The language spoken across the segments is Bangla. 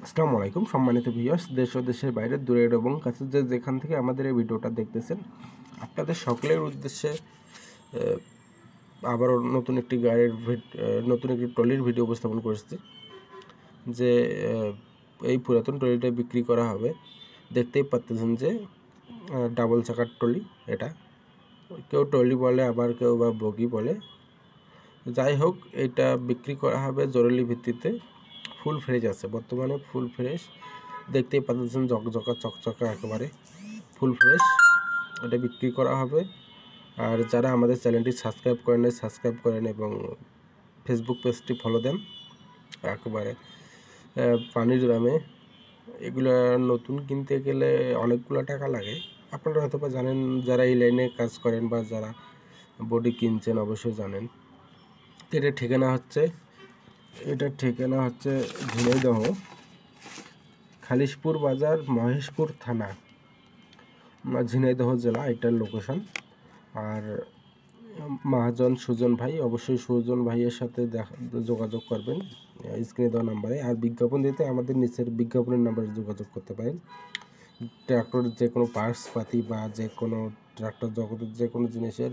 আসসালামু আলাইকুম সম্মানিত ভিউয়ার্স, দেশ ও দেশের বাইরে দূরের এবং কাছে যেখান থেকে আমাদের এই ভিডিওটা দেখতেছেন, আপনাদের সকলের উদ্দেশ্যে আবারও নতুন একটি গাড়ির নতুন একটি ট্রলির ভিডিও উপস্থাপন করেছি। যে এই পুরাতন ট্রলিটা বিক্রি করা হবে। দেখতেই পাচ্ছেন যে ডাবল চাকার ট্রলি। এটা কেউ ট্রলি বলে, আবার কেউ বা বগি বলে। যাই হোক, এটা বিক্রি করা হবে জরুরি ভিত্তিতে। ফুল ফ্রেশ আছে, বর্তমানে ফুল ফ্রেশ। দেখতেই পাচ্ছেন ঝকঝকা চকচকা একেবারে ফুল ফ্রেশ। এটা বিক্রি করা হবে। আর যারা আমাদের চ্যানেলটি সাবস্ক্রাইব করেন সাবস্ক্রাইব করেন এবং ফেসবুক পেজটি ফলো দেন। একেবারে পানির দামে এগুলো নতুন কিনতে গেলে অনেকগুলো টাকা লাগে। আপনারা হয়তো বা জানেন, যারা এই লাইনে কাজ করেন বা যারা বডি কিনছেন অবশ্যই জানেন। এটার ঠিকানা হচ্ছে ঝিনাইদহ, খালিশপুর বাজার, মহেশপুর থানা, ঝিনাইদহ জেলা। এটার লোকেশন। আর মহাজন সুজন ভাই, অবশ্যই সুজন ভাইয়ের সাথে যোগাযোগ করবেন স্ক্রিনে দেওয়া নাম্বারে। আর বিজ্ঞাপন দিতে আমাদের নিচের বিজ্ঞাপনের নাম্বারে যোগাযোগ করতে পারেন। ট্রাক্টরের যে কোনো পার্টস পাতি বা যে কোনো ট্রাক্টর জগতের যে কোনো জিনিসের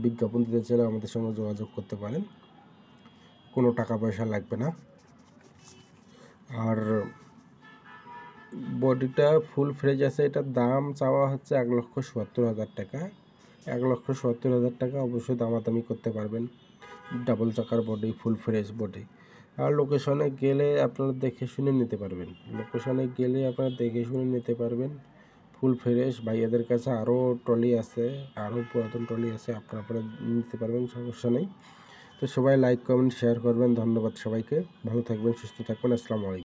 বিজ্ঞাপন দিতে চাইলে আমাদের সঙ্গে যোগাযোগ করতে পারেন। কোনো টাকা পয়সা লাগবে না। আর বডিটা ফুল ফ্রেশ আছে। এটার দাম চাওয়া হচ্ছে 1,70,000 টাকা। 1,70,000 টাকা। অবশ্যই দামাদামি করতে পারবেন। ডাবল চাকার বডি, ফুল ফ্রেশ বডি। আর লোকেশনে গেলে আপনারা দেখে শুনে নিতে পারবেন। Full fresh. ভাইয়াদের কাছে আরও ট্রলি আছে, আরও পুরাতন ট্রলি আছে, আপনারা নিতে পারবেন, সমস্যা নেই। তো সবাই লাইক কমেন্ট শেয়ার করবেন। ধন্যবাদ সবাইকে। ভালো থাকবেন, সুস্থ থাকবেন। আসসালামু আলাইকুম।